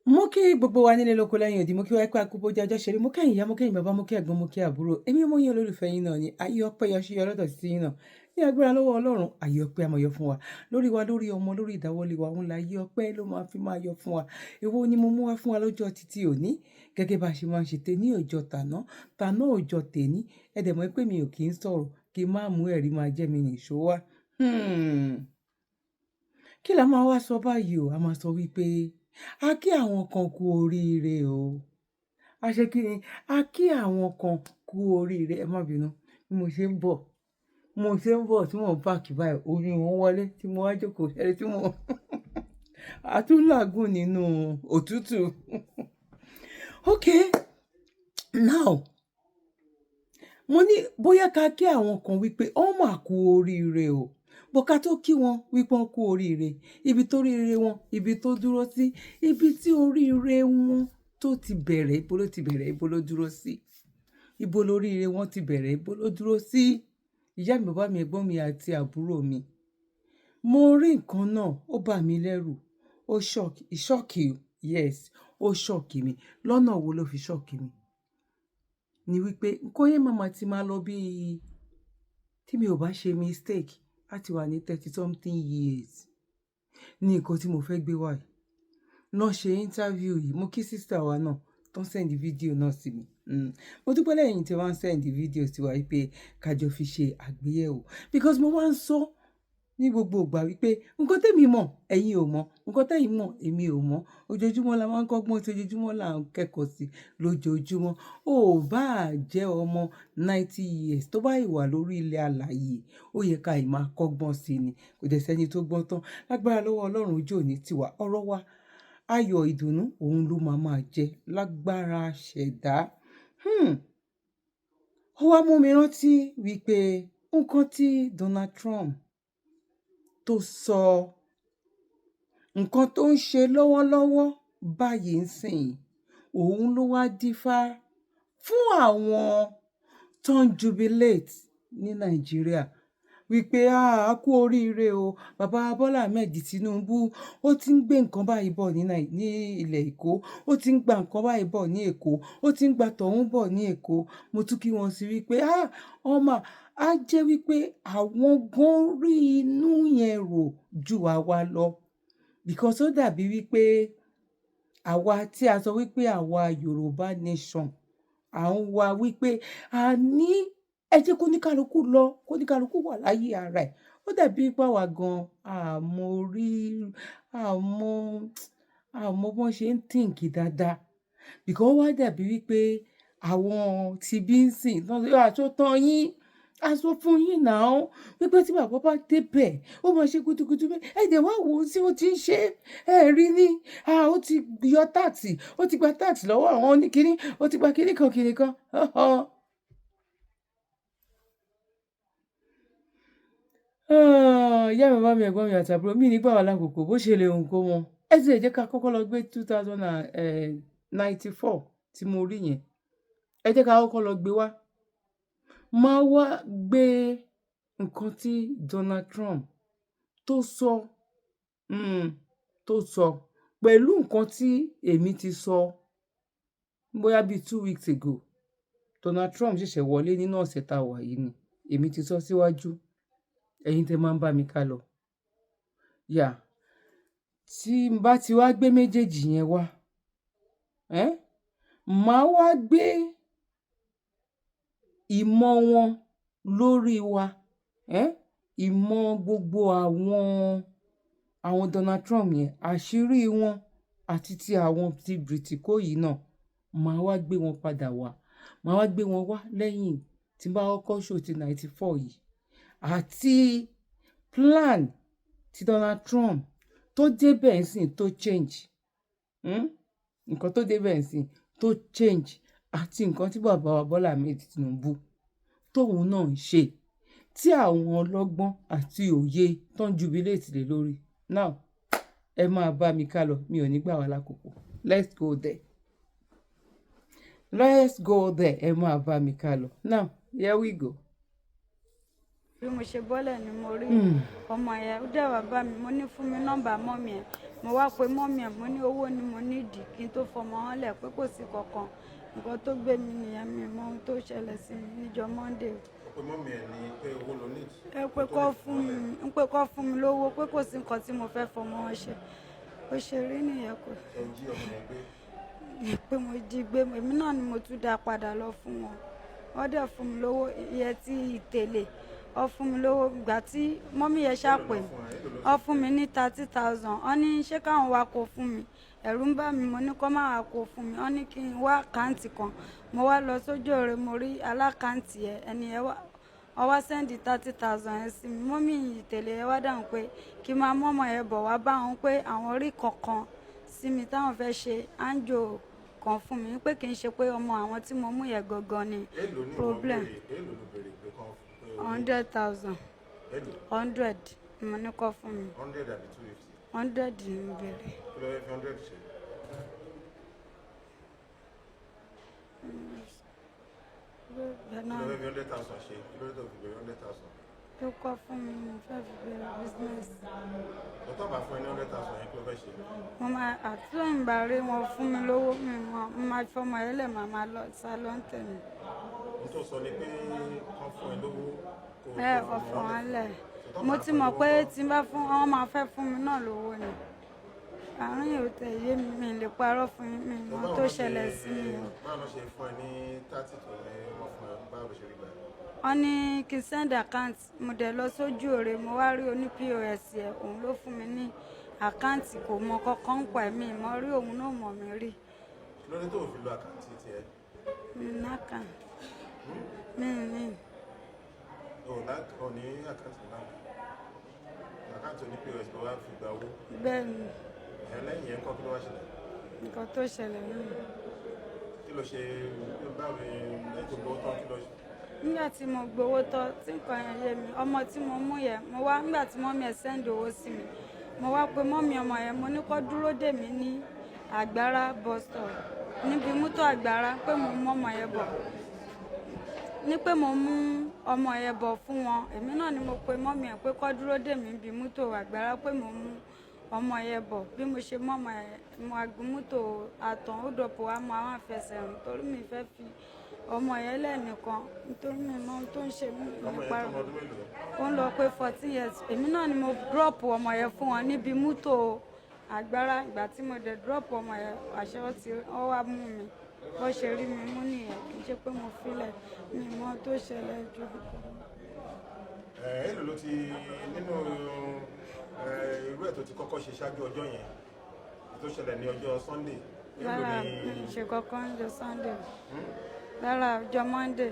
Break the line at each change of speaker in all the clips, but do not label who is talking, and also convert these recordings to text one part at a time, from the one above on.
Mo kí gbogbo wa nílé lóko lẹ́yìn òdì, mo kí wá pé akúbó jẹ́jọ́ ṣeré, mo kẹ́yìn ìyá, mo kẹ́yìn bàbá, mo kí ẹ̀gbọ́n, mo kí àbúrò. Èmi mo yín olólùfẹ́ yín náà ni ayé ọpẹ́ yọ sí yọ lọ́dọ̀ sí yín náà. Ní agbára lọ́wọ́ Ọlọ́run, ayé ọpẹ́ á máa yọ fún wa. Lórí wa, lórí ọmọ, lórí ìdáwọ́lé wa, òun la ayé ọpẹ́ ló máa fi máa yọ fún wa. Èwo ni mo mú wá fún wa lọ́jọ́ títí òní? Gẹ́gẹ́ bá ṣe máa ń ṣe tèní ọjọ́ tàná, tàná ọjọ́ tèní. Ẹ dẹ̀ mọ̀ pé mi ò kí ń sọ̀rọ̀ kí n má mú ẹ̀rí máa jẹ́ mi nìṣó wá. Kí la máa wá sọ báyìí o? A máa sọ wípé a kí àwọn kan kú oríire o. A ṣe kí ni? A kí àwọn kan kú oríire. Ẹ má bínú bí mo ṣe ń bọ̀. Mo ṣe ń bọ̀ tí mò ń páàkì báyìí, orí wọn wọlé tí mo wá jókòó ṣẹ́rí tí mo àtúnlágùn nínú òtútù. Okay, now mo ní bóyá ká kí àwọn kan wípé ó mà kú oríire o. Bó ká tó kí wọn wípé wọ́n kú oríire, ibi tó oríire wọn, ibi tó dúró sí, ibi tí oríire wọn tó ti bẹ̀rẹ̀, ibo ló ti bẹ̀rẹ̀, ibo ló dúró sí. Ibo lóríire wọn ti bẹ̀rẹ̀, ibo ló dúró sí. Ìyá mi, bàbá mi, ẹ̀gbọ́n mi àti àbúrò mi. Mo rí nǹkan náà, ó bà mí lẹ́rù. Ó shock you. Yes, ó shock mi. Lọ́nà wo ló fi shock mi? Ni wípé nǹkan yẹn màmá ti máa lọ bí tí mi ò bá ṣe mistake, á ti wà ní 30 something years. Ní nǹkan tí mo fẹ́ gbé wá yìí. Lọ ṣe interview yìí, mo kí sister wa náà tó ń send video náà sí mi. Mo dúpẹ́ lẹ́yìn tí wọ́n send video sí wa wípé ká jọ fi ṣe àgbéyẹ̀wò. Because mo wá ń sọ ní gbogbo ìgbà wípé nǹkan tẹ́mi mọ̀, ẹ̀yin ò mọ̀. Nǹkan tẹ́yin mọ̀, èmi ò mọ̀. Ojoojúmọ́ la máa ń kọ́gbọ́n sí, ojoojúmọ́ la ń kẹ́kọ̀ọ́ sí lójoojúmọ́. Ó bá jẹ́ ọmọ 90 years tó bá ìwà lórí ilẹ̀ alààyè, ó yẹ ká ì máa kọ́gbọ́n sí ni. Kò dẹ̀ sẹ́ni tó gbọ́n tán. Lágbára lọ́wọ́ Ọlọ́run ojú òní tiwa. Ọ̀rọ̀ wa, ayọ̀ ìdùnnú, òun ló máa jẹ́ lágbára ṣẹ̀dá. Ó wá mú mi rántí wípé nǹkan tí Donald Trump tó sọ, nǹkan tó ń ṣe lọ́wọ́lọ́wọ́ báyìí ń sìn, òun ló wá dífá fún àwọn tó ń jubilate ní Nàìjíríà wípé a kú oríire o. Bàbá Bọ́lá Ahmed Tinubu ó ti ń gbé nǹkan báyìí bọ̀ ní ilẹ̀ Èkó, ó ti ń gba nǹkan báyìí bọ̀ ní Èkó, ó ti ń gba tọ̀hún bọ̀ ní Èkó. Mo tún kí wọn sí wípé ọmọ á jẹ́ wípé àwọn gan rí inú yẹn rò ju àwa lọ. Because ó dàbí wípé àwa tí a sọ wípé àwa Yorùbá nation, à ń wá wípé a ní ẹ jẹ́ kó ní kálukú lọ, kó ní kálukú wà láyé ara ẹ̀. Ó dàbí pé àwa gan àmọ́ bọ́n ṣe ń think dáadáa. Because ó wá dàbí wípé àwọn tí bí ń sìn aṣọ tán yín, aṣọ fún yín náà wípé tí bàbá bá débẹ̀ ó máa ṣe gudugudu bẹ́ẹ̀. Ẹ dẹ̀ wá wò ó tí ó ti ń ṣe rí ní ó ti yọ táàtì, ó ti gba táàtì lọ́wọ́ àwọn oníkíní, ó ti gba kíní kan. Ìyá mi, bàbá mi, ẹ̀gbọ́n mi àti àbúrò mi nígbà wà lákòókò bó ṣe lè hùn kó wọn. Ẹ sì jẹ́ ká kọ́kọ́ lọ gbé 2094 tí mo rí yẹn. Ẹ jẹ́ ká kọ́kọ́ lọ gbé wá. Máa wá gbé nǹkan tí Donald Trump tó sọ pẹ̀lú nǹkan tí èmi ti sọ bóyá bí 2 weeks ago. Donald Trump ṣẹ̀ṣẹ̀ wọlé nínú ọ̀sẹ̀ tá a wà yìí ni. Èmi ti sọ síwájú. Ẹ̀yin tẹ́ máa ń bá mi ká lọ. Tí n bá ti wá gbé méjèèjì yẹn wá, màá wá gbé ìmọ̀ wọn lórí wa. Ìmọ̀ gbogbo àwọn Donald Trump yẹn, àṣírí wọn àti ti àwọn ti Britiko yìí náà, màá wá gbé wọn padà wá. Màá wá gbé wọn wá lẹ́yìn tí n bá kọ́kọ́ show ti 94 yìí. Àti plan ti Donald Trump tó débẹ̀ ńsìn tó change. Nǹkan tó débẹ̀ ńsìn tó change àti nǹkan tí bàbá wa Bọ́lá Ahmed Tinubu tóun náà ń ṣe tí àwọn ọlọ́gbọ́n àti òye tó ń jubilate lé lórí. Now, ẹ máa bá mi ká lọ, mi ò ní gbà wá lákòókò. Let's go there. Ẹ máa bá mi ká lọ. Now, here we go.
Bí mo ṣe bọ́lẹ̀ ni mo rí ọmọ yẹn, ó dẹ̀ wá bá mi, mo ní fún mi nọ́mbà mọ́mì ẹ̀. mo wá pé mọ́mì ẹ̀ mo ní owó ni mo nídìí kí n tó fọmọ wọn lẹ̀ pé kò sí kankan nǹkan tó gbé mi nìyẹn mi mọ ohun tó ṣẹlẹ̀ sí mi níjọ́ Monday.
pé mọ́mì ẹ̀ ní pé owó ló ní.
ẹ pé kọ́ fún mi lówó pé kò sí nǹkan tí mo fẹ́ fọmọ wọn ṣe ó ṣe rí nìyẹn kò.
ẹ jí ọmọ yẹn gbé.
pé mo jí gbé èmi náà ni mo tún dá padà lọ fún wọn wọ́n dẹ̀ fún mi lówó iye tí ìtẹ̀lé ọ fún mi lówó ìgbà tí mọ́mí yẹn ṣàpè ọ fún mi ní 30,000 ọ ní ṣé káwọn wá kó fún mi ẹ̀rù ń bà mí mo ní kó má wá kó fún mi ọ ní kí n wá àkáǹtì kan mo wá lọ sójú ọ̀rẹ́ mo rí alákáǹtì ẹ̀ ẹni ẹ̀ ọ wá sẹ́ndì 30,000 ẹ̀ sí mi mọ́mí ìtẹ̀lé ẹ̀ wá dáhùn pé kí n máa mọ́mọ́ ẹ̀ bọ̀ wá bá wọn pé àwọn rí kankan sí mi táwọn fẹ́ ṣe áńjò kan fún mi pé kì í ṣe pé ọmọ àwọn tí mo mú yẹn gangan ni problem. 100,000 100 mo ní kọ́ fún mi
100 àbí 250.
100 ni mo béèrè.
kí ló fẹ́ fi 100 ṣe. kí ló fẹ́ fi 100,000 ṣe kí ló tó fi béèrè 100,000.
tó kọ́ fún mi mo fẹ́ fi bẹ̀rẹ̀ business.
lọ́tọ̀ bá fún ẹ ní 100,000 yẹn kí ló fẹ́ ṣe.
mo máa àtúnyìn bá rí wọn fún mi lówó mi mo máa fọmọ ẹ lẹ̀ máa lọ sá lọ ń tẹ̀ mí.
n tó sọ ni pé kán fún ẹ lówó.
ẹ ọ̀fọ̀ wọn lẹ̀ mo ti mọ̀ pé tí n bá fún wọn máa fẹ́ fún mi náà lówó ni àárín yóò tẹ̀ yé mi lè parọ́ fún mi mọ́ tó ṣẹlẹ̀ sí mi o.
báwo ló ṣe fún ẹ ní 30 tó ní wọ́n fún ẹ báwo ló ṣe rí gbà.
wọ́n ní kí n send account mo dẹ̀ lọ sójú òre mo wá rí oní POS ẹ̀ òun ló fún mi ní àkáǹtì kò mọ kankan pa ẹ̀mí mo rí òun náà mọ̀ mí rí.
lórí tó fi lo àkáǹtì tiẹ̀.
mi náà mi ní.
ò ní àkáǹtì náà àkáǹtì oní POS ló wá fi gba owó.
bẹ́ẹ̀ ni.
lẹ́yìn yẹn kọ́ kí ló wá ṣẹlẹ̀.
nǹkan tó ṣẹlẹ̀ náà.
kí ló ṣe báwo ni lẹ́yìn tó gbowó tán kí ló ṣe.
nígbà tí mo gbowó tán tí nǹkan yẹn yé mi ọmọ tí mo mú yẹn mo wá nígbà tí mọ́mí ẹ̀ sẹ́ndì owó sí mi mo wá pé mọ́mí ọmọ yẹn mo ní kó dúró dè mí ní àgbára bus stop níbi mútó àgbára pé mo mú ọmọ yẹn bọ̀ ní pé mo mú ọmọ yẹn bọ̀ fún wọn èmi náà ni mo pe mọ́mí ẹ̀ pé kó dúró dè mí níbi mútó àgbára pé mo mú ọmọ yẹn bọ̀ bí mo ṣe mọ́ ọmọ yẹn mo agun mútó àtàn ó dọ̀pọ̀ wá mọ àwọn àfẹsẹ̀ rìn torí mi fẹ́ fi ọmọ yẹn lẹ́nìkan nítorí mi mọ ohun tó ń ṣe mí nípa rẹ̀ ó ń lọ pé 14 years èmi náà ni mo drop ọmọ yẹn fún wọn níbi mútó àgbára ìgbà tí mo dẹ̀ drop ọmọ yẹn àṣẹ ọ wá mú mi bó ṣe rí mi mú nìyẹn kì í ṣe pé mo filẹ̀ mi mọ tó ṣẹlẹ̀ jù.
èlò ló ti nínú irú ẹ̀ tó ti kọ́kọ́ ṣe ṣáájú ọjọ́ yẹn tó ṣẹlẹ̀ ní ọjọ́ Sunday.
lára ṣe kọ́kọ́ ń jọ Sunday lára ọjọ́ Monday.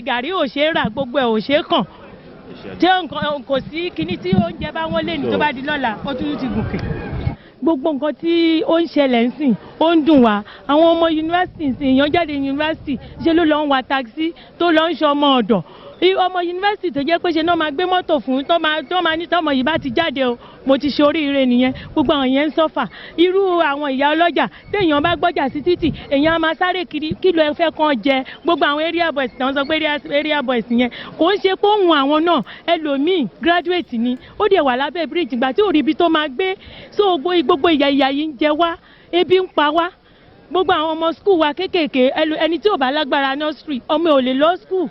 gàrí ò ṣe é rà gbogbo ẹ̀ ò ṣe é kàn tí kò sí kinní tí oúnjẹ bá wọ́n lé ní tó bá di lọ́la ó tún ti gùnkè gbogbo nǹkan tí ó ń ṣẹlẹ̀ ń sìn ó ń dùn wá àwọn ọmọ yunifásitì ń sìn èèyàn jáde yunifásitì ṣe ló lọ ń wa taxi tó lọ ń ṣe ọmọ ọ̀dọ̀ ọmọ yunifásitì tó jẹ́ pé ṣe náà máa gbé mọ́tò fún tó máa ní tọmọ yìí bá ti jáde o mo ti ṣe oríire nìyẹn gbogbo àwọn yẹn ń sọ́fà irú àwọn ìyá ọlọ́jà téèyàn bá gbọ́jà sí títì èèyàn á máa sáré kiri kí ló ẹ fẹ́ kàn jẹ gbogbo àwọn area boys náà sọ pé area boys yẹn kò ń ṣe pé òun àwọn náà ẹlòmíì graduate ni ó dẹ̀ wà lábẹ́ bridge ìgbà tí ò rí ibi tó máa gbé so gbogbo ìyà yìí ń jẹ wá ebi ń pa wá gbogbo àwọn ọmọ school wa kéékèèké ẹni tí ò bá lágbára nursery ọmọ ò lè lọ school.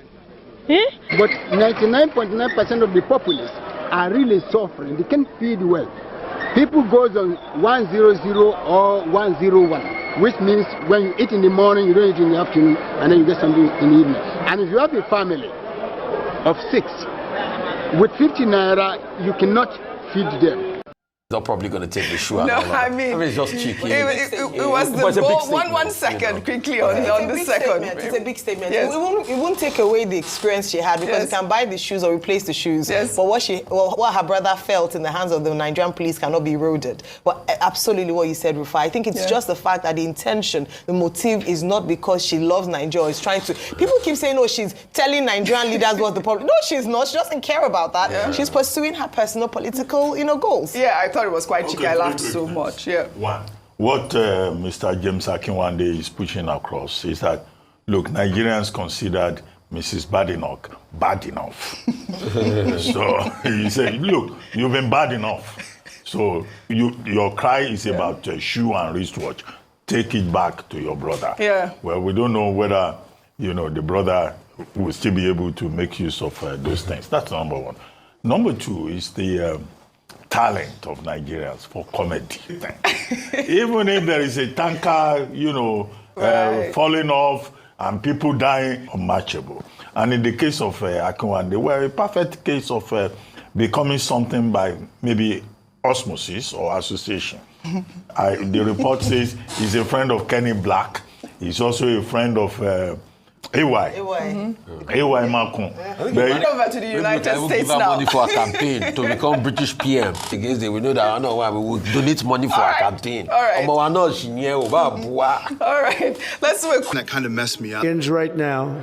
But 99.9% of the populace are really suffering. They can't feed well. People goes on 100 or 101, which means when you eat in the morning, you don't eat in the afternoon, and then you get something in the evening. And if you have a family of 6, with 50 naira, you cannot feed them.
They're probably going to take the shoe out.
No, I mean,
it's just cheeky.
It was the goal. One second, quickly on the second.
It's a big statement.
Yes.
It won't take away the experience she had because you can buy the shoes or replace the shoes.
Yes.
But what her brother felt in the hands of the Nigerian police cannot be eroded. But absolutely what you said, Rufai. I think it's just the fact that the intention, the motive is not because she loves Nigeria. It's trying to. People keep saying, "Oh, she's telling Nigerian leaders what's the problem." No, she's not. She doesn't care about that. Yeah. She's pursuing her personal political, goals.
Yeah, I thought it was quite cheeky. I laughed so much. Yeah.
One, what Mr. James Akinwande is pushing across is that, look, Nigerians considered Mrs. Badenoch bad enough. So he said, look, you've been bad enough. So your cry is about shoe and wristwatch. Take it back to your brother.
Yeah.
Well, we don't know whether, the brother will still be able to make use of those things. That's number one. Number two is the talent of Nigerians for comedy. Even if there is a tanker, falling off and people dying, unmatchable. And in the case of Akinwande, we're a perfect case of becoming something by maybe osmosis or association. The report says he's a friend of Kenny Black. He's also a friend of AY. AY Makun.
Over to the United States
give her
now.
money for a campaign to become British PM. Against them, we know that we will donate money for a campaign.
All right.
All
All right. Let's do a
That kind of messed me up.
Right now.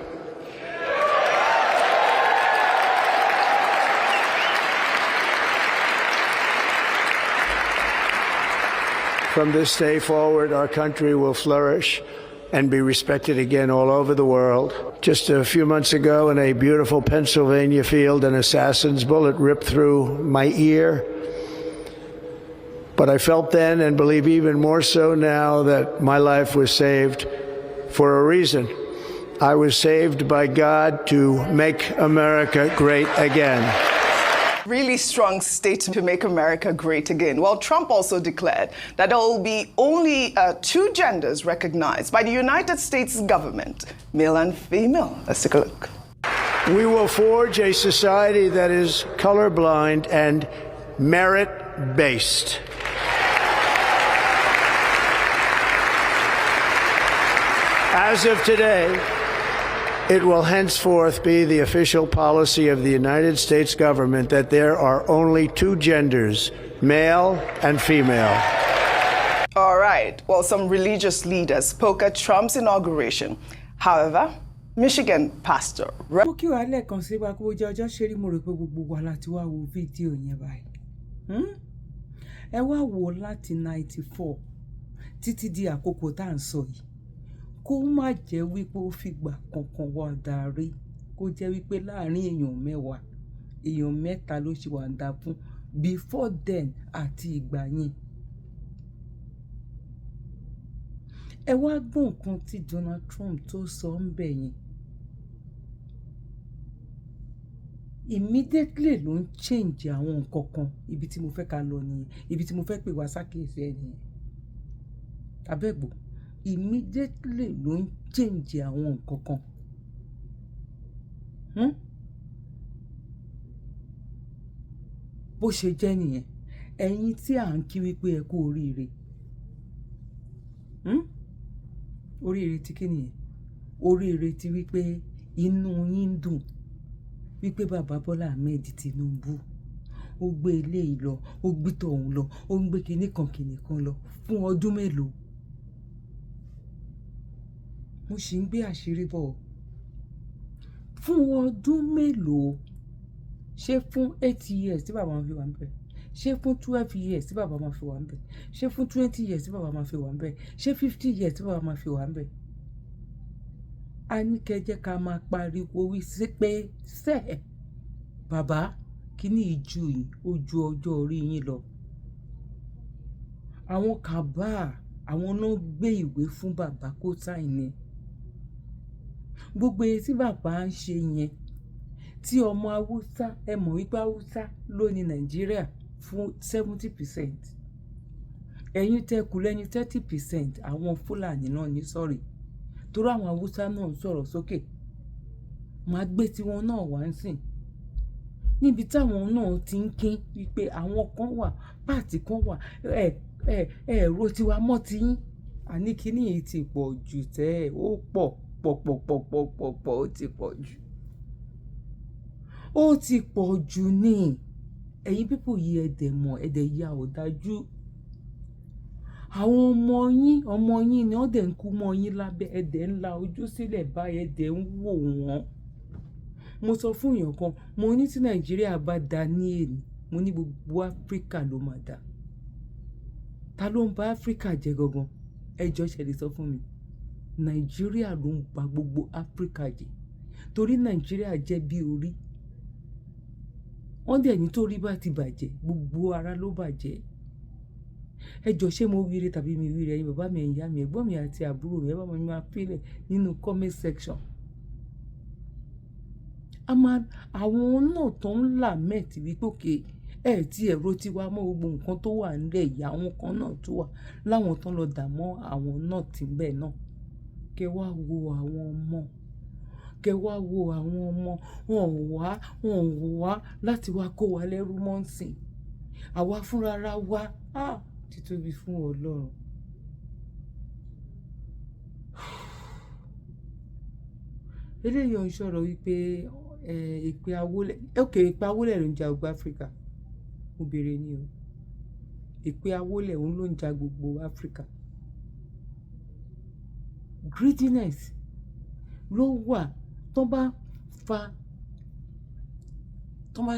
From this day forward, our country will flourish and be respected again all over the world. Just a few months ago, in a beautiful Pennsylvania field, an assassin's bullet ripped through my ear. But I felt then, and believe even more so now, that my life was saved for a reason. I was saved by God to make America great again.
really strong statement to make America great again. Well, Trump also declared that there will be only 2 genders recognized by the United States government, male and female. Let's take a look.
We will forge a society that is colorblind and merit-based. As of today, it will henceforth be the official policy of the United States government that there are only 2 genders, male and female.
All right. Well, some religious leaders spoke at Trump's inauguration. However, Michigan pastor.
Mo kí wa lẹ́ẹ̀kan sí wa kó jẹ́ ọjọ́ ṣe rí mo rò pé gbogbo wa láti wá wo fídíò yẹn báyìí. Ẹ wá wò láti 94 títí di àkókò tá à ń sọ yìí. Kó má jẹ́ wípé ó fìgbà kankan wá darí, kó jẹ́ wípé láàrin èèyàn mẹ́wàá, èèyàn mẹ́ta ló ṣì wà ń dá fún before then àti ìgbà yẹn. Ẹ wá gbọ́ nǹkan tí Donald Trump tó sọ ń bẹ̀ yẹn. Immediately ló ń change àwọn nǹkan kan, ibi tí mo fẹ́ ká lọ nìyẹn, ibi tí mo fẹ́ pè wá sákèésí ẹ̀ nìyẹn. Abẹ́gbò, immediately ló ń change àwọn nǹkan kan. Bó ṣe jẹ́ nìyẹn, ẹ̀yin tí à ń kí wípé ẹ kú oríire. Oríire tí kí nìyẹn? Oríire tí wípé inú yín dùn wípé bàbá Bọ́lá Ahmed Tinubu ó gbé eléyìí lọ, ó gbé tọ̀hún lọ, ó ń gbé kinní kan lọ fún ọdún mélòó. Mo sì ń gbé àṣírí bọ̀. Fún ọdún mélòó? Ṣé fún 8 years tí bàbá máa fi wà ń bẹ̀? Ṣé fún 12 years tí bàbá máa fi wà ń bẹ̀? Ṣé fún 20 years tí bàbá máa fi wà ń bẹ̀? Ṣé 50 years tí bàbá máa fi wà ń bẹ̀? A ní kẹ́ jẹ́ ká máa pariwo wí sí pé sẹ́ bàbá kíní ìjú yìí ó ju ọjọ́ orí yín lọ. Àwọn kàbá àwọn náà gbé ìwé fún bàbá kó sáìn ni. Gbogbo èyí tí bàbá ń ṣe yẹn, tí ọmọ Haúsá, ẹ mọ̀ wípé Haúsá ló ní Nàìjíríà fún 70%. Ẹ̀yin tẹ́kù lẹ́ni 30%, àwọn Fúlàní náà ní sọ̀rí. Torí àwọn Haúsá náà ń sọ̀rọ̀ sókè. Màá gbé tiwọn náà wá ń sìn. Níbi táwọn náà ti ń kín wípé àwọn kan wà, pàtì kan wà, ẹ̀rọ tiwa mọ́ ti yín. Àní kíní yìí ti pọ̀ jù tẹ́ ẹ̀, ó pọ̀ ó ti pọ̀ jù. Ó ti pọ̀ jù ní. Ẹ̀yin pípò yìí ẹ̀dẹ̀ mọ̀, ẹ̀dẹ̀ ya ọ̀dájú. Àwọn ọmọ yín ni wọ́n dẹ̀ ń kú mọ́ yín lábẹ́, ẹ̀dẹ̀ ń la ojú sílẹ̀ báyìí, ẹ̀dẹ̀ ń wò wọ́n. Mo sọ fún èèyàn kan, mo ní tí Nàìjíríà bá da ní èní, mo ní gbogbo Áfíríkà ló máa dà. Ta ló ń ba Áfíríkà jẹ́ gangan? Ẹ jọ̀ọ́ ṣé lè sọ fún mi. Nàìjíríà ló ń ba gbogbo Áfíríkà jẹ́. Torí Nàìjíríà jẹ́ bí orí. Wọ́n dẹ̀ ní torí bá ti bàjẹ́, gbogbo ara ló bàjẹ́. ẹ jọ ṣé mo wíire tàbí mi wíire, ẹ̀yin bàbá mi, ẹ̀yin ìyá mi, ẹ̀gbọ́n mi àti àbúrò mi, ẹ bá mi máa pílẹ̀ nínú comment section. Àwọn náà tó ń lament wípé òkè ẹ tí ẹ̀rọ ti wá mọ́ gbogbo nǹkan tó wà nílẹ̀ ìyá àwọn kan náà tó wà láwọn tó ń lọ dà mọ́ àwọn náà tí ń bẹ̀ náà. Kẹ wá wo àwọn ọmọ, kẹ wá wo àwọn ọmọ, wọn ò wá láti wá kó wa lẹ́rú mọ́ nsìn. Àwa fúnra wa, títóbi fún Ọlọ́run. Eléyìí ò ń sọ̀rọ̀ wípé ìpè Awólẹ̀, ìpè Awólẹ̀ ló ń ja gbogbo Áfíríkà. Mo béèrè ni o. Ìpè Awólẹ̀ òun ló ń ja gbogbo Áfíríkà. Greediness ló wà tó bá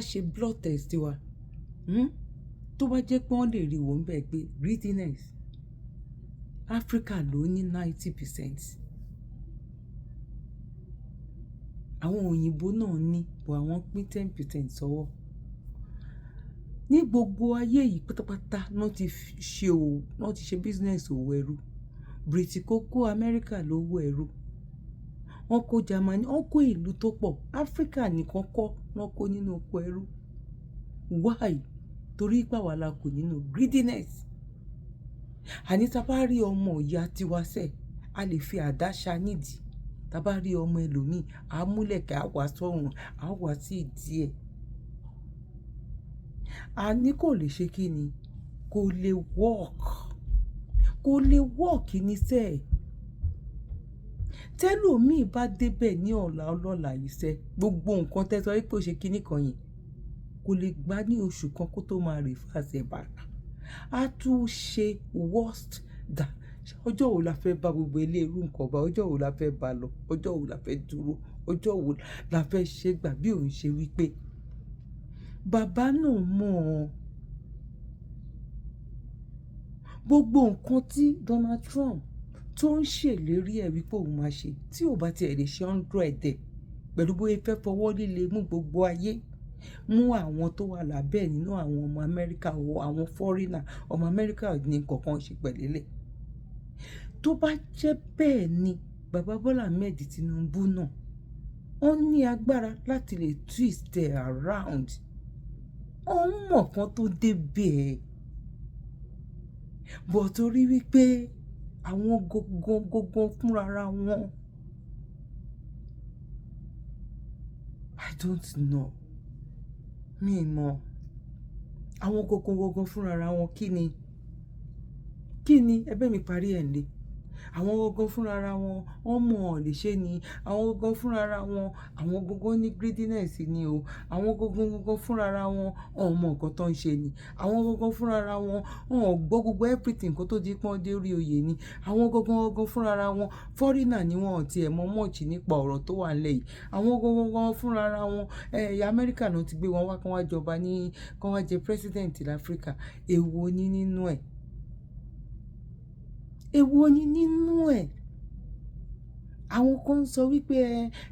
ṣe blood test wa. Tó bá jẹ́ pé wọ́n lè rí wọ́n bẹ́ẹ̀ pé greediness Áfíríkà ló ní 90%. Àwọn òyìnbó náà ní bọ̀ àwọn pín 10% sọ́wọ́. Ní gbogbo ayé yìí pátápátá náà ti ṣe business òwò ẹrú. British kó Amẹ́ríkà lówó ẹrú. Wọ́n kó Germany, wọ́n kó ìlú tó pọ̀. Áfíríkà nìkan kọ́ wọ́n kó nínú oko ẹrú. Why? Torí pé àwa la kù nínú greediness. Àní tá bá rí ọmọ ìyá tiwa sẹ́, a lè fi àdá ṣá nídìí. Tá bá rí ọmọ ẹlòmíì, a múlẹ̀kẹ̀ á wá sọ́run, á wá sí ìdí ẹ̀. A ní kò lè ṣe kí ni? Kò lè work ní sẹ́. Tẹ́lòmíì bá débẹ̀ ní ọ̀la yìí sẹ́, gbogbo nǹkan tẹ́ sọ wípé ó ṣe kíní kan yẹn, kò lè gbà ní oṣù kan kó tó máa reverse ẹ̀ back. A tún ṣe worst dà. Ọjọ́ wo la fẹ́ bá gbogbo ilé irú nǹkan bá? Ọjọ́ wo la fẹ́ bá lọ? Ọjọ́ wo la fẹ́ dúró? Ọjọ́ wo la fẹ́ ṣe gbà bí òun ṣe wípé bàbá náà mọ̀ gbogbo nǹkan tí Donald Trump tó ń ṣèlérí ẹ̀ wípé òun máa ṣe tí ò bá tiẹ̀ lè ṣe 100 ẹ̀ pẹ̀lú bóyá fẹ́ fọwọ́ líle mú gbogbo ayé, mú àwọn tó wà lábẹ́ nínú àwọn ọmọ Amẹ́ríkà wọ àwọn foreigner, ọmọ Amẹ́ríkà ní kankan ṣe pẹ̀lẹ́lẹ̀. Tó bá jẹ́ bẹ́ẹ̀ ni bàbá Bọ́lá Ahmed Tinubu náà, wọ́n ní agbára láti lè twist it around. Wọ́n mọ̀ kan tó débẹ̀. Bọ̀ torí wípé àwọn gangan fúnra wọn. I don't know. Mi mọ̀. Àwọn gangan fúnra wọn kí ni ẹbẹ́ mi parí ẹ̀ lé. Àwọn gangan fúnra wọn, wọ́n mọ̀ ọ́ lè ṣe ni. Àwọn gangan fúnra wọn, àwọn gangan ní greediness ni o. Àwọn gangan fúnra wọn, wọ́n mọ̀ nǹkan tó ń ṣe ni. Àwọn gangan fúnra wọn, wọ́n gbọ́ gbogbo everything kó tó di pọ́n dé orí oyè ni. Àwọn gangan fúnra wọn, foreigner ni wọ́n ti ẹ̀ mọ̀ much nípa ọ̀rọ̀ tó wà nílẹ̀ yìí. Àwọn gangan fúnra wọn, Amẹ́ríkà náà ti gbé wọn wá kán wá jọba kán wá jẹ president l'Áfíríkà. Èwo ni nínú ẹ̀? Èwo ni nínú ẹ̀? Àwọn kan sọ wípé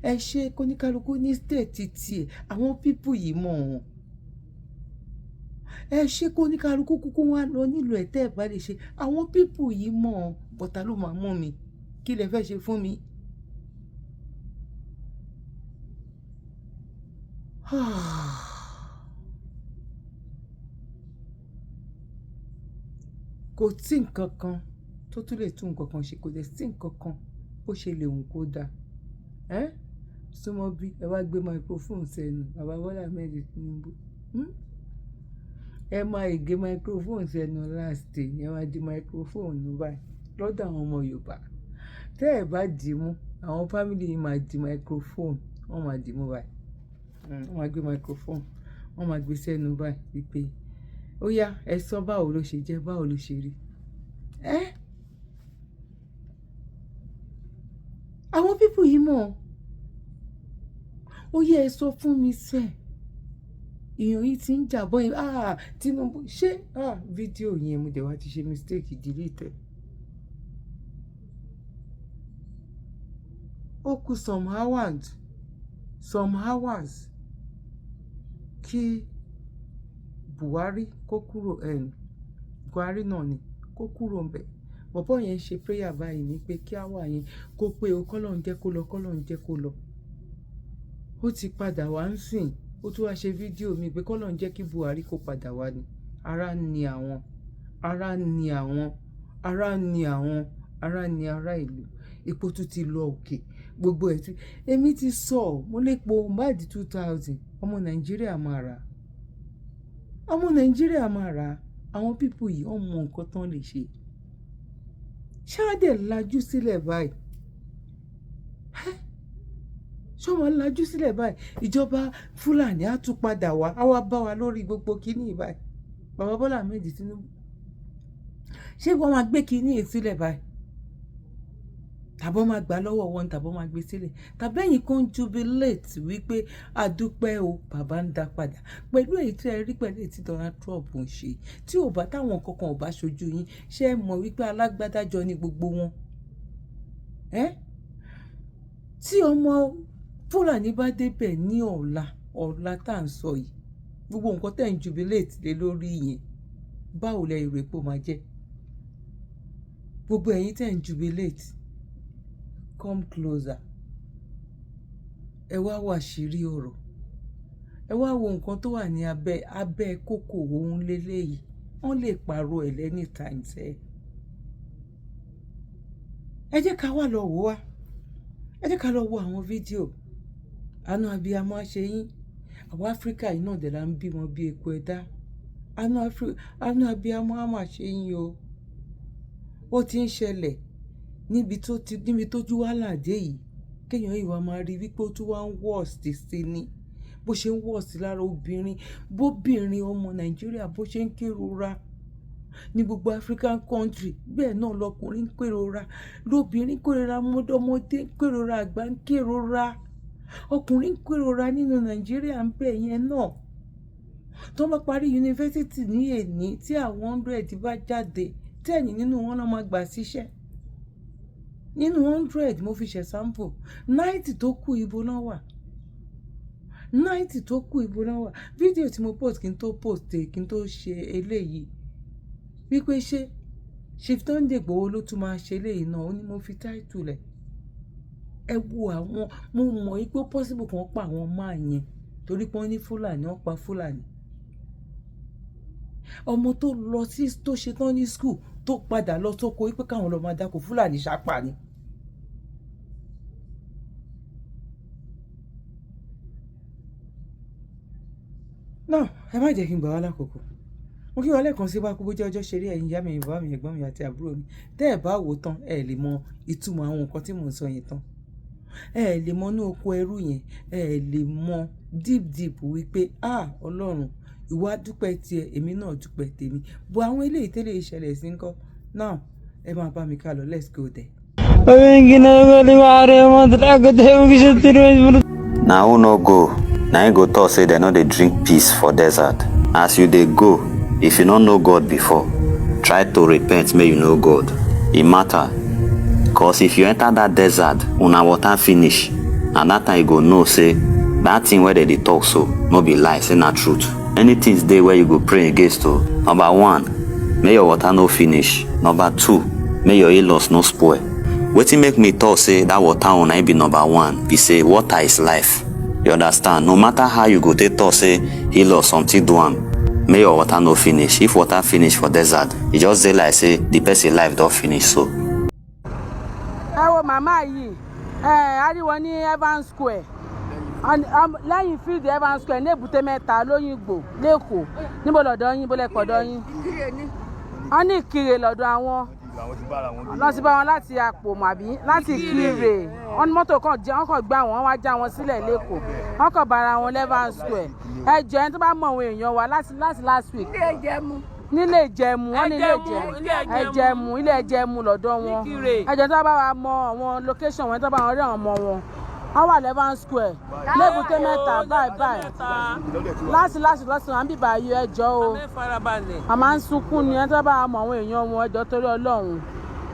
ẹ ṣe kóníkálukú ní state tiẹ̀. Àwọn people yìí mọ̀ wọ́n. Ẹ ṣe kóníkálukú kúkú wá lọ nílùú ẹ̀ tẹ́ ẹ̀ bá lè ṣe. Àwọn people yìí mọ̀ ọ́n. Bọ̀tá ló máa mú mi. Kí lẹ fẹ́ ṣe fún mi? Kò tí nǹkan kan tó tún lè tún nǹkan kan ṣe, kò dẹ̀ sí nǹkan kan bó ṣe lè hùn kó dáa. Súnmọ́ bí ẹ wá gbé microphone sẹ́nu bàbá Bọ́lá Ahmed Tinubu. Ẹ máa gé microphone sẹ́nu last day ni ẹ wá di microphone nù báyìí lọ́dọ̀ àwọn ọmọ Yorùbá. Tẹ́ ẹ bá dì mú, àwọn family yìí máa di microphone, wọ́n máa dì mú báyìí. Wọ́n máa gbé microphone, wọ́n máa gbé sẹ́nu báyìí wípé ó yá ẹ sọ báwo ló ṣe jẹ́, báwo ló ṣe rí. Àwọn people yìí mọ̀. Ó yẹ ẹ sọ fún mi sẹ́. Èèyàn yìí ti ń jà bọ́ yẹn. Tinubu ṣé fídíò yẹn mo dẹ̀ wá ti ṣe mistake delete ẹ̀. Ó kù some hours kí Buhari kó kúrò Buhari náà ni kó kúrò ńbẹ̀. Bọ̀bọ́ yẹn ṣe prayer báyìí ní pé kí àwa yẹn kó pé o kọ́lọ́run jẹ́ kó lọ, kọ́lọ́run jẹ́ kó lọ. Ó ti padà wá ń sìn, ó tún wá ṣe fídíò mi pé kọ́lọ́run jẹ́ kí Buhari kó padà wá ni. Ara ni àwọn, ara ni àwọn, ara ni àwọn, ara ni ará ìlú. Epo tún ti lọ òkè, gbogbo ẹ̀ tí èmi ti sọ, mo lè po Mohbad 2000, ọmọ Nàìjíríà máa rà. Ọmọ Nàìjíríà máa rà. Àwọn pípù yìí wọ́n mọ nǹkan tán lè ṣe. Ṣáàdẹ̀ lajú sílẹ̀ báyìí. Ṣé wọ́n lajú sílẹ̀ báyìí? Ìjọba Fúlàní á tún padà wá, á wá bá wa lórí gbogbo kíní báyìí. Bàbá Bọ́lá Ahmed Tinubu. Ṣé wọ́n máa gbé kíní sílẹ̀ báyìí? Tàbọ́ máa gbà lọ́wọ́ wọn, tàbọ́ máa gbé sílẹ̀. Tàbẹ́yìn kan jubilate wípé àdúpẹ́ o, bàbá ń dá padà. Pẹ̀lú èyí tí ẹ rí pẹ̀lú èyí tí Donald Trump ń ṣe. Tí ò bá táwọn kankan ò bá ṣojú yín, ṣé ẹ mọ̀ wípé alágbádájọ ni gbogbo wọn? Tí ọmọ Fúlàní bá débẹ̀ ní ọ̀la tá à ń sọ yìí, gbogbo nǹkan tẹ̀ ń jubilate lé lórí yẹn, báwo lẹ rò pé ó máa jẹ́? Gbogbo ẹ̀yin tẹ̀ ń jubilate, come closer. Ẹ wá wá àṣírí ọ̀rọ̀. Ẹ wá wo nǹkan tó wà ní abẹ́ kókó òun léléyìí. Wọ́n lè pààrọ̀ ẹ̀ lẹ́ni times ẹ̀. Ẹ jẹ́ ká wá lọ wò wá. Ẹ jẹ́ ká lọ wo àwọn fídíò. Àánú abiyamọ á ṣe yín. Àwọn Áfíríkà yìí náà dẹ̀ la ń bímọ bí eku ẹ̀dá. Àánú abiyamọ á máa ṣe yín o. Ó ti ń ṣẹlẹ̀ níbi tójú wá làdé yìí. Kéèyàn ìwà máa rí wípé ó tún wá ń worst sí ni. Bó ṣe ń worst lára obìnrin, bóbìnrin ọmọ Nàìjíríà bó ṣe ń kérora ní gbogbo African country, bẹ́ẹ̀ náà lọkùnrin ń kérora, lóbìnrin ń kérora, ọmọdé ń kérora, àgbà ń kérora, ọkùnrin ń kérora nínú Nàìjíríà ń bẹ̀ yẹn náà. Tó bá parí yunifásítì ní èní tí àwọn 100 bá jáde, 10 nínú wọn náà máa gbà síṣẹ́. Nínú 100 mo fi ṣe sample, 90 tó kù ibo náà wà. 90 tó kù ibo náà wà. Fídíò tí mo post kí n tó ṣe eléyìí. Wípé ṣé Sunday Igboho ló tún máa ṣe eléyìí náà, ó ní mo fi title ẹ̀. Ẹ wo àwọn, mo mọ̀ wípé possible kan pa àwọn máa yẹn torí pé wọ́n ní Fúlàní, wọ́n pa Fúlàní. Ọmọ tó lọ sí tó ṣe tán ní school tó padà lọ sóko wípé káwọn lọ máa dáko, Fúlàní ṣápà ni. Náà ẹ má jẹ́ kí n gbà wá lákòókò. Mo kí wa lẹ́ẹ̀kan sí bá kú bó jẹ́ ọjọ́ ṣeré ẹ̀yin ìyá mi, bàbá mi, ẹ̀gbọ́n mi àti àbúrò mi. Tẹ́ ẹ bá wò tán, ẹ lè mọ ìtumọ̀ àwọn nǹkan tí mò ń sọ yẹn tán. Ẹ lè mọ inú oko ẹrú yẹn, ẹ lè mọ deep wípé Ọlọ́run ìwà dúpẹ́ tiẹ̀, èmi náà dúpẹ́ tèmi. Bó àwọn eléyìí tẹ́lẹ̀ ìṣẹ̀lẹ̀ sí ńkọ́. Now ẹ máa bá mi ká lọ, let's go there.
Na who no go, na him go talk say dem no dey drink peace for desert. As you dey go, if you no know God before, try to repent make you know God. E matter. Cause if you enter that desert, una water finish, and that time you go know say that thing where they dey talk so no be lie, say na truth. Anything dey where you go pray against o. Number 1, make your water no finish. Number 2, make your in-laws no spoil. Wetin make me talk say that water una be number 1 be say water is life. You understand? No matter how you go take talk say in-laws something do am, make your water no finish. If water finish for desert, e just dey like say the person life don finish so.
Ẹ wo màmá yìí, ariwo ní Evans Square. Lẹ́yìn field Evans Square ní Èbúté Mẹ́ta lóyìnbó lẹ́kọ̀ọ́. Níbo lọ́dọ̀ yín, bó lẹ́kọ̀ọ́ dọ̀ yín? Wọ́n ní Ìkirè lọ́dọ̀ àwọn. Lọ sí bá wọn láti Àpòmù àbí láti Ìkirè. Wọ́n ní mọ́tò kan gbá wọn wá já wọn sílẹ̀ lẹ́kọ̀ọ́. Wọ́n kàn bára wọn Evans Square. Ẹ jẹ́ ẹni tó bá mọ àwọn èèyàn wa láti last week. Nílé Ìjẹ̀mú, wọ́n ní ilé Ìjẹ̀mú lọ́dọ̀ wọn. Ẹ jẹ́ tó bá wa mọ àwọn location wọn, tó bá wọn rí àwọn ọmọ wọn. Wọ́n wà Evans Square l'Èbúté Mẹ́ta báyìí. Láti lọ́sàn-án bíbá ayé ẹjọ́ o. A máa ń sunkún ni ẹ tó bá mọ àwọn èèyàn wọn ẹjọ́ torí Ọlọ́run.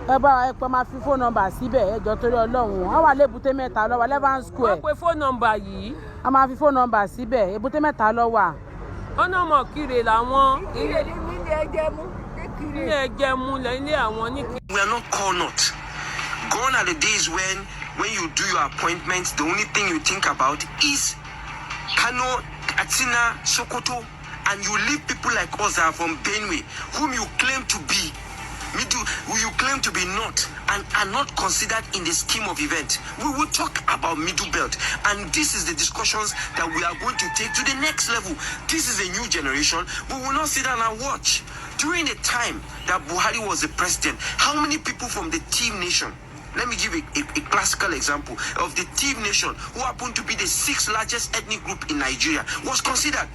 Ẹ bá ẹ pẹ́ máa fi phone number síbẹ̀ ẹjọ́ torí Ọlọ́run. Wọ́n wà l'Èbúté Mẹ́ta lọ́wọ́ Evans Square.
Wọ́n pe phone number yìí.
A máa fi phone number síbẹ̀ Èbúté Mẹ́ta lọ́wọ́.
Wọ́n náà mọ̀ Ìkirè làwọn. We are not cornered. Gone are the days when you do your appointments, the only thing you think about is Kano, Katsina, Sokoto, and you leave people like us that are from Benue, whom you claim to be who you claim to be not, and are not considered in the scheme of event. We will talk about Middle Belt, and this is the discussions that we are going to take to the next level. This is a new generation. We will not sit down and watch. During the time that Buhari was the president, how many people from the Team Nation, let me give a classical example of the Team Nation, who happened to be the 6th largest ethnic group in Nigeria, was considered,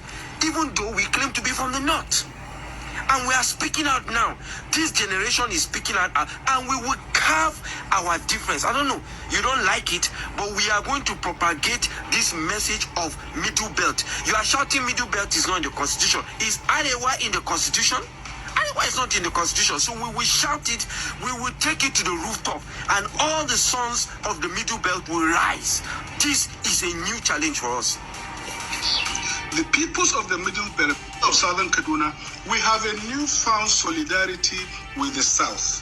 even though we claim to be from the north. And we are speaking out now. This generation is speaking out, and we will carve our difference. I don't know, you don't like it, but we are going to propagate this message of Middle Belt. You are shouting Middle Belt is not in the Constitution. Is Arewa in the Constitution? Arewa is not in the Constitution. So we will shout it, we will take it to the rooftop, and all the sons of the Middle Belt will rise. This is a new challenge for us.
The peoples of the Middle Belt of Southern Kaduna, we have a newfound solidarity with the South.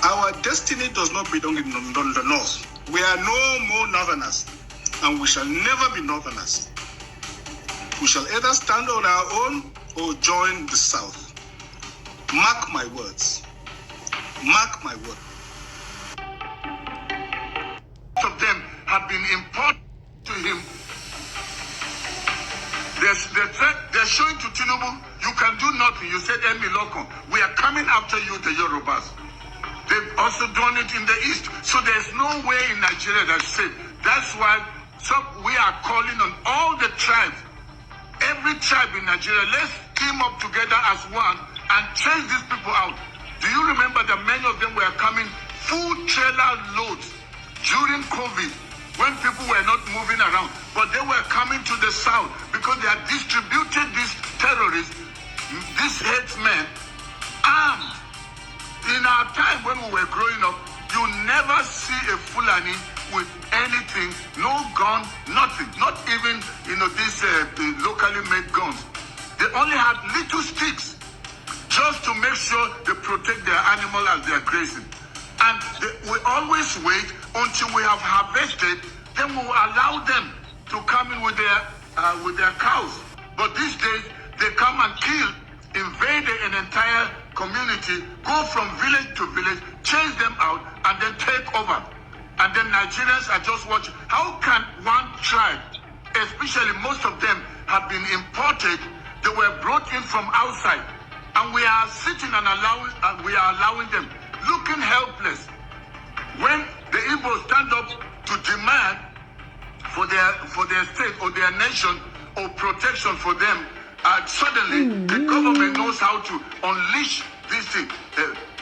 Our destiny does not belong in the North. We are no more Northerners, and we shall never be Northerners. We shall either stand on our own or join the South. Mark my words. Mark my words. Most of them have been important to him. They're showing to Tinubu, you can do nothing. You said, Emi Loko, we are coming after you, the Yorubas. They've also done it in the East. So there's no way in Nigeria that's safe. That's why we are calling on all the tribes, every tribe in Nigeria, let's team up together as one and chase these people out. Do you remember that many of them were coming full trailer loads during COVID, when people were not moving around, but they were coming to the South because they had distributed these terrorists, these headsmen, armed. In our time when we were growing up, you never see a Fulani with anything, no gun, nothing, not even, these locally made guns. They only had little sticks just to make sure they protect their animal as they're grazing. And we always wait until we have harvested, then we will allow them to come in with their cows. But these days, they come and kill, invade an entire community, go from village to village, chase them out, and then take over. And then Nigerians are just watching. How can one tribe, especially most of them have been imported, they were brought in from outside, and we are sitting and allowing them, looking helpless. When the Igbos stand up to demand for their state or their nation or protection for them, suddenly the government knows how to unleash this thing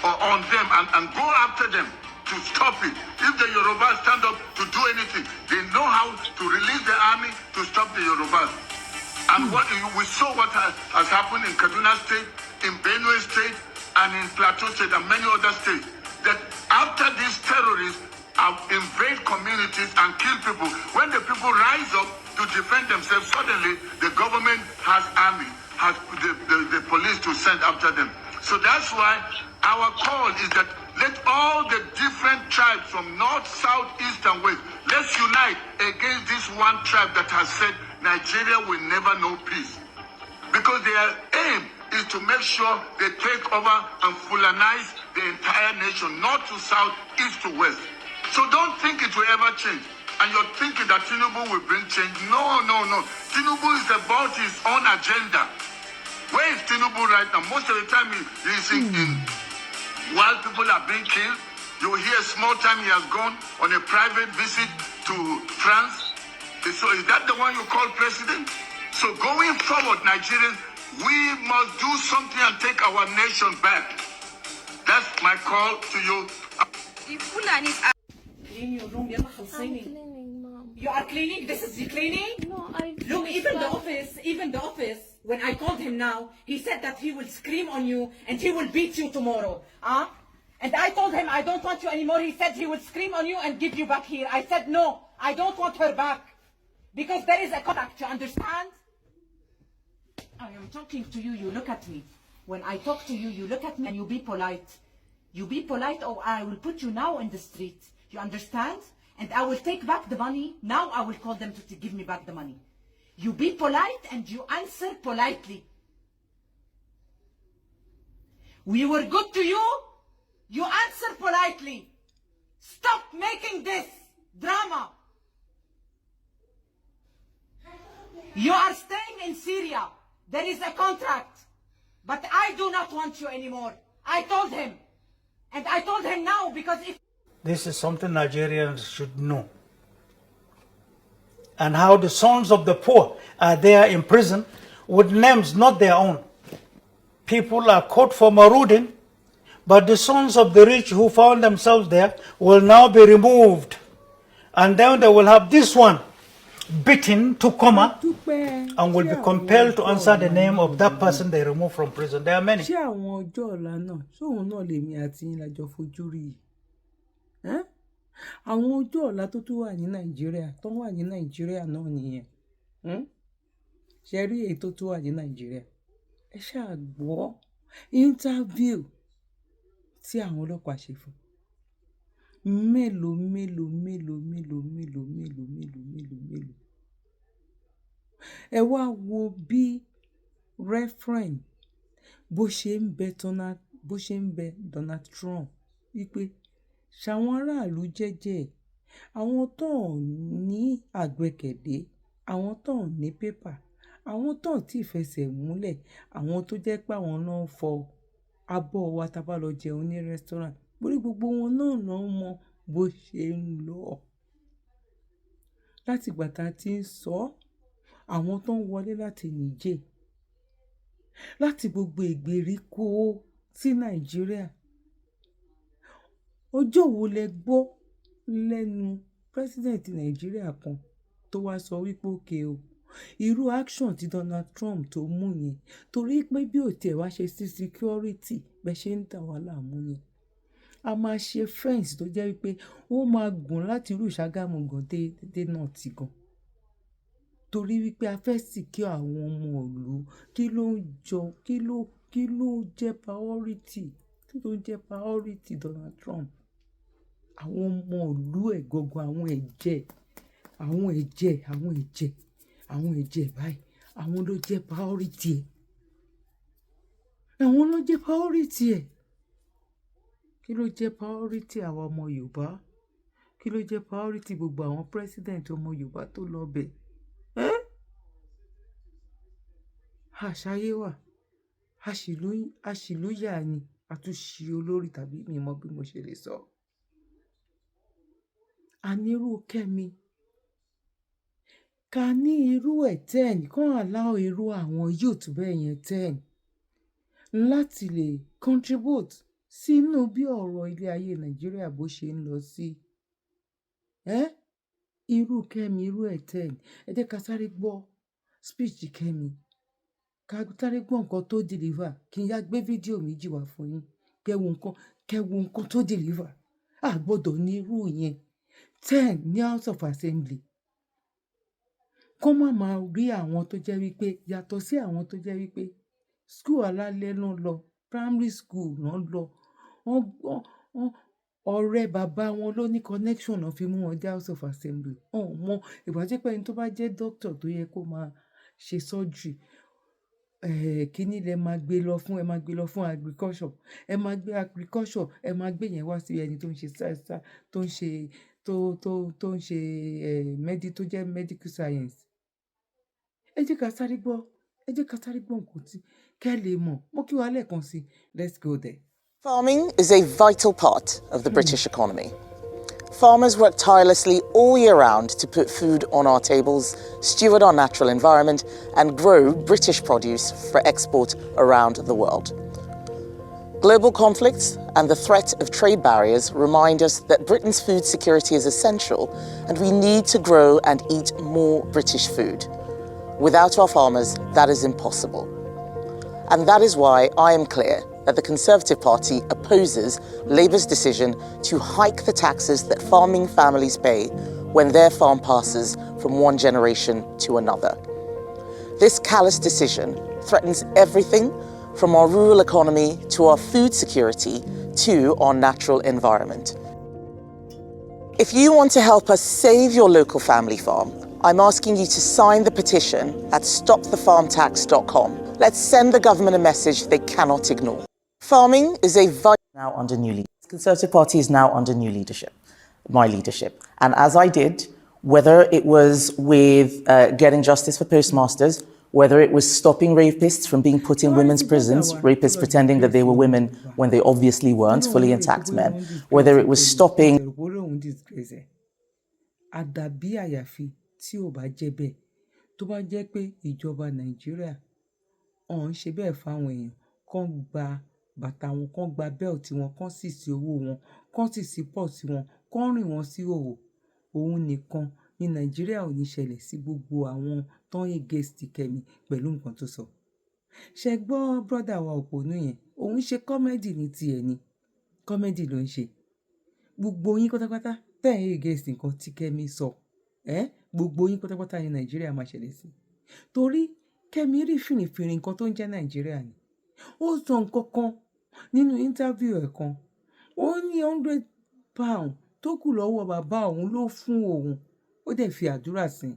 on them and go after them to stop it. If the Yorubas stand up to do anything, they know how to release the army to stop the Yorubas. And we saw what has happened in Kaduna State, in Benue State, and in Plateau State, and many other states. That after these terrorists invade communities and kill people, when the people rise up to defend themselves, suddenly the government has army, has the police to send after them. So that's why our call is that let all the different tribes from north, south, east, and west, let's unite against this one tribe that has said Nigeria will never know peace. Because their aim is to make sure they take over and Fulanize the entire nation, north to south, east to west. So don't think it will ever change. And you're thinking that Tinubu will bring change. No. Tinubu is about his own agenda. Where is Tinubu right now? Most of the time he's while people are being killed, you will hear a small time he has gone on a private visit to France. So is that the one you call president? So going forward, Nigerians, we must do something and take our nation back. That's my call to you.
The Fulanis are cleaning your room. You're not cleaning, Mom. You are cleaning? This is the cleaning? No, look, even the office, when I called him now, he said that he will scream on you and he will beat you tomorrow. And I told him I don't want you anymore. He said he will scream on you and give you back here. I said no, I don't want her back. Because there is a contract, you understand? I am talking to you, you look at me. When I talk to you, you look at me and you be polite. You be polite or I will put you now in the street. You understand? And I will take back the money. Now I will call them to give me back the money. You be polite and you answer politely. We were good to you. You answer politely. Stop making this drama. You are staying in Syria. There is a contract. But I do not want you anymore. I told him. And I told him now because if...
This is something Nigerians should know. And how the sons of the poor are there in prison with names not their own. People are caught for marauding, but the sons of the rich who found themselves there will now be removed. And then they will have this one beaten to coma and will be compelled to answer the name of that person they removed from prison. There are many.
Ṣé àwọn ọjọ́ ọ̀la náà ṣóun náà lèmi àti yín lájọ fojú rí i? Àwọn ọjọ́ ọ̀la tó tún wà ní Nàìjíríà tó wà ní Nàìjíríà náà nìyẹn. Ṣé rí èyí tó tún wà ní Nàìjíríà? Ẹ ṣáà gbọ́ interview tí àwọn ọlọ́pàá ṣe fún. Mélòó. Ẹ wá wo bí reference bó ṣe ń bẹ Donald Trump wípé ṣàwọn aráàlú jẹ́jẹ́, àwọn tó ní àgbẹ̀kẹ̀lé, àwọn tó ní pépà, àwọn tó tí fẹsẹ̀ múlẹ̀, àwọn tó jẹ́ pé àwọn náà fọ abọ́ wa tá bá lọ jẹun ní restaurant. Borí gbogbo wọn náà mọ bó ṣe ń lọ. Láti ìgbà tá ti ń sọ, àwọn tó ń wọlé láti Niger, láti gbogbo ìgbèríko sí Nàìjíríà. Ọjọ́ wo lẹ gbọ́ lẹ́nu president Nàìjíríà kan tó wá sọ wípé òkè o, irú action tí Donald Trump tó mú yẹn, torí pé bí ò tiẹ̀ wá ṣe sí security bẹ́ ṣe ń dà wá láàmú yẹn. A máa ṣe fence tó jẹ́ wípé ó máa gùn láti irú Ṣàgámù gan dé North gan. Torí wípé a fẹ́ secure àwọn ọmọ ìlú. Kí ló jẹ́ priority? Kí ló jẹ́ priority Donald Trump? Àwọn ọmọ ìlú ẹ̀ gangan, àwọn ẹ̀jẹ̀ báyìí. Àwọn ló jẹ́ priority ẹ̀. Àwọn ló jẹ́ priority ẹ̀. Kí ló jẹ́ priority àwọn ọmọ Yorùbá? Kí ló jẹ́ priority gbogbo àwọn president ọmọ Yorùbá tó lọ bẹ̀? Àṣàyé wà. Àṣìlóyà ni àtúnṣe olórí tàbí mi mọ bí mo ṣe lè sọ. A ní irú Kẹ́mi. Ká ní irú ẹ̀ 10 kàn allow irú àwọn youth bẹ́ẹ̀ yẹn 10 láti lè contribute sínú bí ọ̀rọ̀ ilé ayé Nàìjíríà bó ṣe ń lọ sí. Irú Kẹ́mi, irú ẹ̀ 10. Ẹ jẹ́ ká sáré gbọ́ speech Kẹ́mi. Ká sáré gbọ́ nǹkan tó deliver. Kí n yá gbé fídíò méjì wá fún yín. Kẹ́ wo nǹkan tó deliver. A gbọ́dọ̀ ní irú yẹn 10 ní House of Assembly. Kọ́ máa rí àwọn tó jẹ́ wípé yàtọ̀ sí àwọn tó jẹ́ wípé school alálẹ́ náà lọ, primary school náà lọ. Ọ̀rẹ́ bàbá wọn ló ní connection náà fi mú wọn dé House of Assembly. Mọ ìgbà tí pé ẹni tó bá jẹ́ doctor tó yẹ kó máa ṣe surgery. Kíní lẹ máa gbé lọ fún agriculture. Ẹ máa gbé agriculture, ẹ máa gbé yẹn wá sí ẹni tó ń ṣe tó jẹ́ medical science. Ẹ jẹ́ ká sáré gbọ́ nǹkan tí kẹ́ lè mọ̀. Mo kí wa lẹ́ẹ̀kan sí. Let's go there.
Farming is a vital part of the British economy. Farmers work tirelessly all year round to put food on our tables, steward our natural environment, and grow British produce for export around the world. Global conflicts and the threat of trade barriers remind us that Britain's food security is essential, and we need to grow and eat more British food. Without our farmers, that is impossible. And that is why I am clear that the Conservative Party opposes Labour's decision to hike the taxes that farming families pay when their farm passes from one generation to another. This callous decision threatens everything from our rural economy to our food security to our natural environment. If you want to help us save your local family farm, I'm asking you to sign the petition at stopthefarmtax.com. Let's send the government a message they cannot ignore. Farming is a now under new leadership. The Conservative Party is now under new leadership, my leadership. And as I did, whether it was with getting justice for postmasters, whether it was stopping rapists from being put in women's prisons, rapists pretending that they were women when they obviously weren't, fully intact men, whether it was stopping...
àdàbí àyàfi tí ò bá jẹ́ bẹ́ẹ̀ tó bá jẹ́ pé ìjọba Nàìjíríà ọ̀hún ṣe bẹ́ẹ̀ fáwọn èèyàn kán gba bàtà wọn kán gba bẹ́ẹ̀tì wọn kán sì sí owó wọn kán sì sí pọ́ọ̀sì wọn kán rìn wọn sí òwò òun nìkan ní Nàìjíríà ò ní ṣẹlẹ̀ sí gbogbo àwọn tán against Kẹ́mi pẹ̀lú nǹkan tó sọ. Ṣé gbọ́ brọ́dà wa òpònú yẹn òun ṣe kọ́mẹ́dì ní tiẹ̀ ni kọ́mẹ́dì ló ń ṣe gbogbo yín pátápátá tẹ̀ ẹ́ against nǹkan tí Kẹ́mi sọ gbogbo yín pátápátá ní Nàìjíríà máa ṣẹlẹ̀ sí torí Kẹ́mi rí fìrìfìrì nǹkan tó ń jẹ́ Nàìjíríà ni ó sọ nǹkan kan nínú interview ẹ̀ kan ó ní £100 tó kù lọ́wọ́ bàbá òun ló fún òun ó dẹ̀ fi àdúrà sí i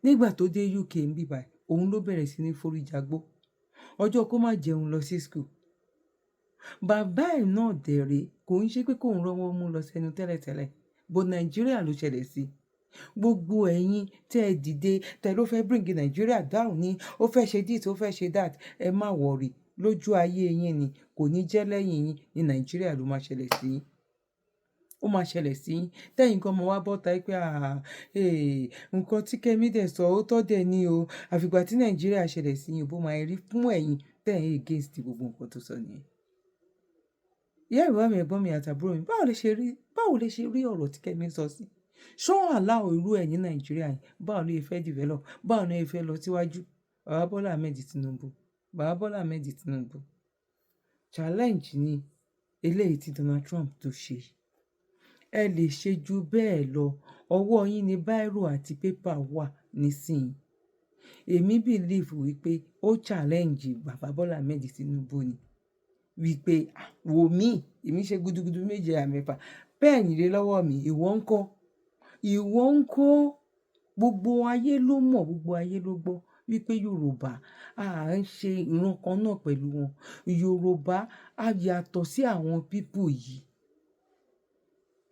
nígbà tó dé UK ń bíbá òun ló bẹ̀rẹ̀ sí ní foríjàgbó ọjọ́ kó má jẹun lọ sí school bàbá ẹ̀ náà dẹ̀rẹ̀ kò ń ṣe pé kò ń rọ́wọ́ mú lọ sẹ́nu tẹ́lẹ̀tẹ́lẹ̀ bó Nàìjíríà ló ṣẹlẹ̀ sí gbogbo ẹ̀yin tẹ́ ẹ dìde tẹ́ ló fẹ́ bring Nàìjíríà down ní ó fẹ́ ṣe this ó fẹ́ ṣe that ẹ má wọ̀rì lójú ayé yín ni kò ní jẹ́ lẹ́yìn yín ní Nàìjíríà ló máa ṣẹlẹ̀ sí ó máa ṣẹlẹ̀ sí tẹ́yìn kan mọ̀ wá bọ́ta pé nǹkan tí Kẹ́mi dẹ̀ sọ ó tọ́ dẹ̀ ní o àfìgbà tí Nàìjíríà ṣẹlẹ̀ sí yín bó máa rí fún ẹ̀yin tẹ́yìn against gbogbo nǹkan tó sọ nìyẹn. Ìyá ìwà mi ẹ̀gbọ́n mi àtàbúrò mi báwo lè ṣe rí ọ̀rọ̀ tí Kẹ́mi sọ sí ṣọ́ àláwọ̀ irú ẹ̀ ní Nàìjíríà yìí báwo ló yẹ fẹ́ develop báwo ló yẹ fẹ́ lọ síwájú bàbá Bọ́lá Ahmed Tinubu challenge ni eléyìí tí Donald Trump tó ṣe ẹ lè ṣe ju bẹ́ẹ̀ lọ ọwọ́ yín ni báírò àti pépà wà nísìnyí èmi believe wípé ó challenge bàbá Bọ́lá Ahmed Tinubu ni wípé wò mí èmi ṣe gudugudu méje àmẹ́fà bẹ́ẹ̀ nílé lọ́wọ́ mi ìwọ ń kọ́ gbogbo ayé ló mọ̀ gbogbo ayé ló gbọ́ wípé Yorùbá à ń ṣe ìran kan náà pẹ̀lú wọn Yorùbá á yàtọ̀ sí àwọn pípù yìí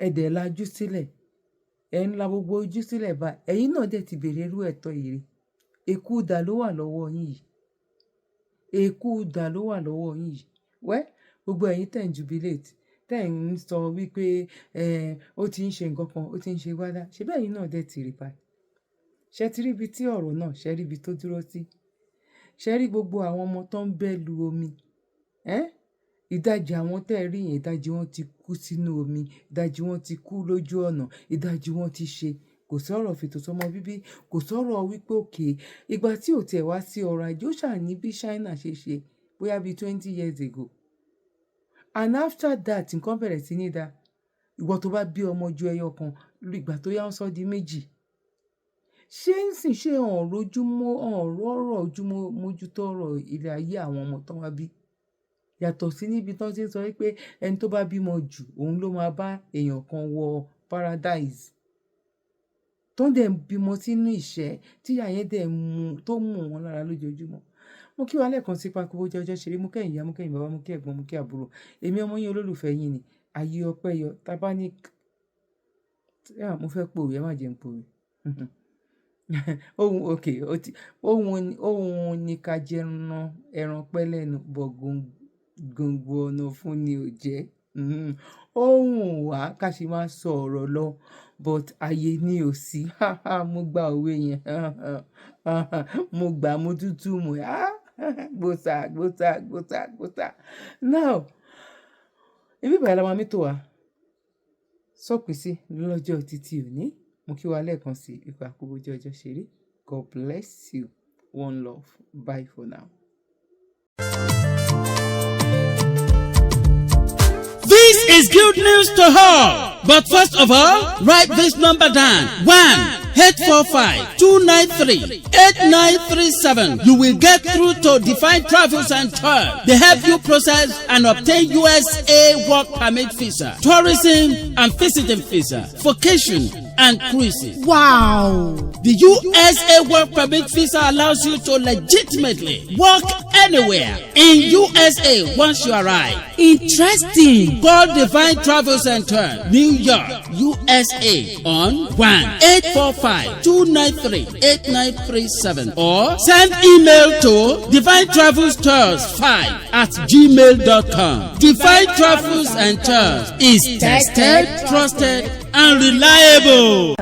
ẹ̀dẹ̀ lajú sílẹ̀ ẹ̀ ń la gbogbo ojú sílẹ̀ bá ẹ̀yin náà dẹ̀ ti bèrè irú ẹ̀tọ́ yìí rí èkú dà ló wà lọ́wọ́ yín yìí wẹ́ gbogbo ẹ̀yin tẹ̀ ń jubilate tẹ̀ ń sọ wípé ó ti ń ṣe nǹkan kan ó ti ń ṣe wádà ṣe bẹ́ẹ̀ yín náà dẹ̀ ti rí báyìí ṣe ti rí ibi tí ọ̀rọ̀ náà ṣe rí ibi tó dúró sí ṣe rí gbogbo àwọn ọmọ tó ń bẹ́ lu omi ìdajì àwọn tẹ́ ẹ rí yẹn ìdajì wọn ti kú sínú omi ìdajì wọn ti kú lójú ọ̀nà ìdajì wọn ti ṣe kò sọ̀rọ̀ fètò sọmọ bíbí kò sọ̀rọ̀ wípé òkè ìgbà tí ò tẹ̀ wá sí ọrọ̀ ajé ó ṣàní bí China ṣe bóyá bíi 20 years ago and after that nǹkan bẹ̀rẹ̀ sí ní da ìwọ tó bá bí ọmọ ju ẹyọ kan ìgbà tó yá ń sọ di méjì ṣé ń sìn ṣe ọ̀rọ̀ mójútó ọ̀rọ̀ ilé ayé àwọn ọmọ tó wá bí yàtọ̀ sí níbi tó ti ń sọ wípé ẹni tó bá bímọ jù òun ló máa bá èèyàn kan wọ paradise tó ń dẹ̀ bímọ sínú ìṣẹ́ tíyà yẹn dẹ̀ tó mú wọn lára lójoojúmọ́ mo kí wa lẹ́ẹ̀kan sí Pakúbó Jẹ́ Ọjọ́ Ṣeré mo kẹ́yìn ìyá mo kẹ́yìn bàbá mo kí ẹ̀gbọ́n mo kí àbúrò èmi ọmọ yín olólùfẹ́ yín ni ayé ọpẹ́ yọ tábà ní mo fẹ́ pòwe ẹ má jẹ́ ń pòwe ohun ní ká jẹ́ ẹran pẹ́ lẹ́nu bọ̀ gbòǹgbò ọ̀nà fún ni ò jẹ́ ohun wá ká sì máa sọ ọ̀rọ̀ lọ but ayé ni ò sí mo gba òwe yẹn mo gbà mo tútù mo gbòsà now ibi ìbàyà la máa mítò wá sọ́pì sí lọ́jọ́ títí òní mo kí wa lẹ́ẹ̀kan sí Pakúbó Jẹ́ Ọjọ́ Ṣeré. God bless you. One love. Bye for now.
This is good news to all. But first of all, write this number down. 1. 845-293-8937. You will get through to Define Travels and Tours. They help you process and obtain USA work permit visa, tourism and visiting visa, vacation and cruises. Wow! The USA work permit visa allows you to legitimately work anywhere in USA once you arrive. Interesting. Call Divine Travel Center, New York, USA on 1-845-293-8937 or send email to divinetravels5@gmail.com. Divine Travels and Tours is tested, trusted, and reliable.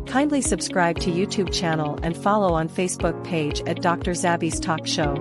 Kindly subscribe to YouTube channel and follow on Facebook page at Dr. Zabby's Talk Show.